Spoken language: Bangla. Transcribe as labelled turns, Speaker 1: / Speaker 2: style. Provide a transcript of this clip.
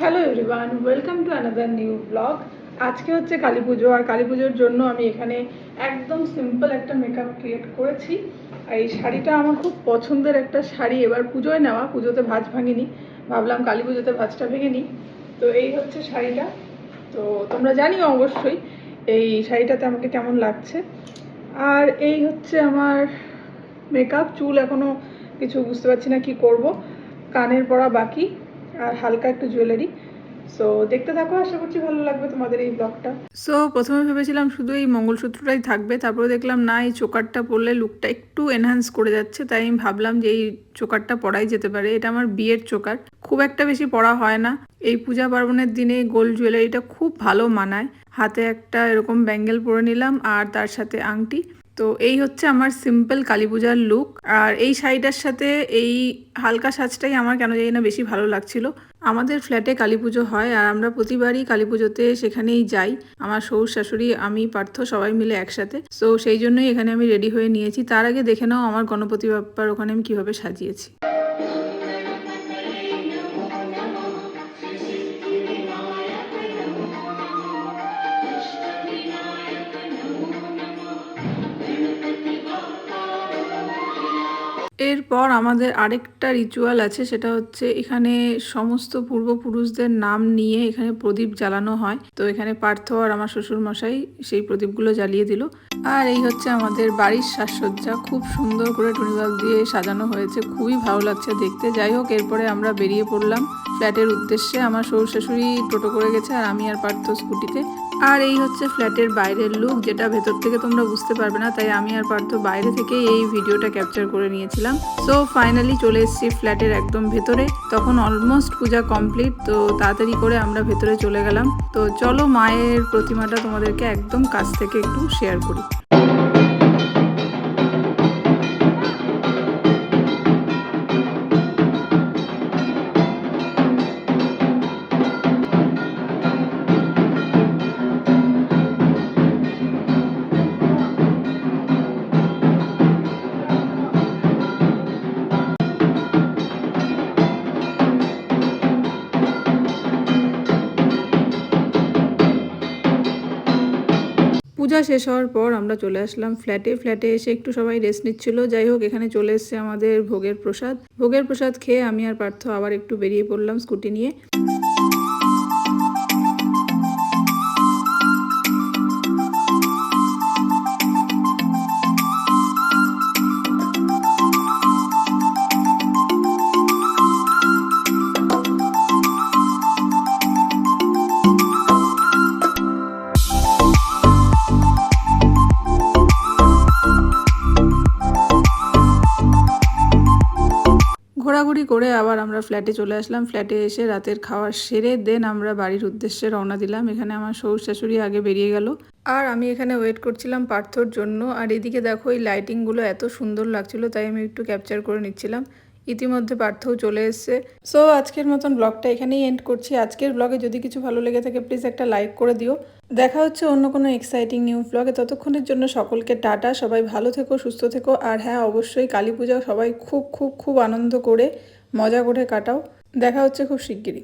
Speaker 1: Hello everyone, welcome to another new blog. আজকে হচ্ছে কালী পুজো, আর কালী পুজোর জন্য আমি এখানে একদম সিম্পল একটা মেকআপ ক্রিয়েট করেছি। আর এই শাড়িটা আমার খুব পছন্দের একটা শাড়ি, এবার পুজোয় নেওয়া, পুজোতে ভাঁজ ভাঙিনি, ভাবলাম কালী পুজোতে ভাঁজটা ভেঙে নিই। তো এই হচ্ছে শাড়িটা। তো তোমরা জানিও অবশ্যই এই শাড়িটাতে আমাকে কেমন লাগছে। আর এই হচ্ছে আমার মেকআপ। চুল এখনও কিছু বুঝতে পারছি না কি করব, কানের পরা বাকি, আর হালকা একটু জুয়েলারি। সো দেখতে থাকো, আশা করছি ভালো লাগবে তোমাদের এই ব্লগটা। সো প্রথমে ভেবেছিলাম শুধু এই মঙ্গলসূত্রটাই থাকবে, তারপরে দেখলাম না, এই চোকারটা পরলে লুকটা একটু এনহ্যান্স করে যাচ্ছে, তাই আমি ভাবলাম যে এই চোকারটা পরাই যেতে পারে। এটা আমার বিয়ের চোকার, খুব একটা বেশি পরা হয় না। এই পূজা পার্বণের দিনে গোল্ড জুয়েলারিটা খুব ভালো মানায়। হাতে একটা এরকম ব্যাঙ্গেল পরে নিলাম আর তার সাথে আংটি। তো এই হচ্ছে আমার সিম্পল কালী পূজার লুক। আর এই শাড়িটার সাথে এই হালকা সাজটাই আমার কেন জানি না বেশি ভালো লাগছিল। আমাদের ফ্ল্যাটে কালী পুজো হয়, আর আমরা প্রতিবারই কালী পুজোতে সেখানেই যাই। আমার শ্বশুর শাশুড়ি, আমি, পার্থ সবাই মিলে একসাথে। সো সেই জন্যই এখানে আমি রেডি হয়ে নিয়েছি। তার আগে দেখে নাও আমার গণপতি বাপ্পার ওখানে আমি কীভাবে সাজিয়েছি। এরপর আমাদের আরেকটা রিচুয়াল আছে, সেটা হচ্ছে এখানে সমস্ত পূর্বপুরুষদের নাম নিয়ে এখানে প্রদীপ জ্বালানো হয়। তো এখানে পার্থ আর আমার শ্বশুর মশাই সেই প্রদীপগুলো জ্বালিয়ে দিল। আর এই হচ্ছে আমাদের বাড়ির সাজসজ্জা, খুব সুন্দর করে টুনিবাল্ব দিয়ে সাজানো হয়েছে, খুবই ভালো লাগছে দেখতে। যাই হোক, এরপরে আমরা বেরিয়ে পড়লাম ফ্ল্যাটের উদ্দেশ্যে। আমার শ্বশুর শাশুড়ি টোটো করে গেছে, আর আমি আর পার্থ স্কুটিতে। আর এই হচ্ছে ফ্ল্যাটের বাইরের লুক, যেটা ভেতর থেকে তোমরা বুঝতে পারবে না, তাই আমি আর পার্থ বাইরে থেকে এই ভিডিওটা ক্যাপচার করে নিয়েছিলাম। সো ফাইনালি চলে এসেছি ফ্ল্যাটের একদম ভেতরে। তখন অলমোস্ট পূজা কমপ্লিট, তো তাড়াতাড়ি করে আমরা ভেতরে চলে গেলাম। তো চলো মায়ের প্রতিমাটা তোমাদেরকে একদম কাছ থেকে একটু শেয়ার করি। পূজা শেষ হওয়ার পর আমরা চলে আসলাম ফ্ল্যাটে এসে একটু সবাই রেস্ট নিচ্ছিল। যাই হোক, এখানে চলে এসেছে আমাদের ভোগের প্রসাদ খেয়ে আমি আর পার্থ আবার একটু বেরিয়ে পড়লাম স্কুটি নিয়ে। ঘোরাঘুরি করে আবার আমরা ফ্ল্যাটে চলে আসলাম। ফ্ল্যাটে এসে রাতের খাওয়ার সেরে দেন আমরা বাড়ির উদ্দেশ্যে রওনা দিলাম। এখানে আমার শ্বশুর শাশুড়ি আগে বেরিয়ে গেল, আর আমি এখানে ওয়েট করছিলাম পার্থর জন্য। আর এদিকে দেখো, এই লাইটিংগুলো এত সুন্দর লাগছিল, তাই আমি একটু ক্যাপচার করে নিচ্ছিলাম। ইতিমধ্যে পার্থও চলে এসছে। সো আজকের মতন ব্লগটা এখানেই এন্ড করছি। আজকের ব্লগে যদি কিছু ভালো লেগে থাকে প্লিজ একটা লাইক করে দিও। দেখা হচ্ছে অন্য কোনো এক্সাইটিং নিউ ব্লগে। ততক্ষণের জন্য সকলকে টাটা। সবাই ভালো থেকো, সুস্থ থেকো। আর হ্যাঁ, অবশ্যই কালী পূজা সবাই খুব খুব খুব আনন্দ করে মজা করে কাটাও। দেখা হচ্ছে খুব শিগগিরই।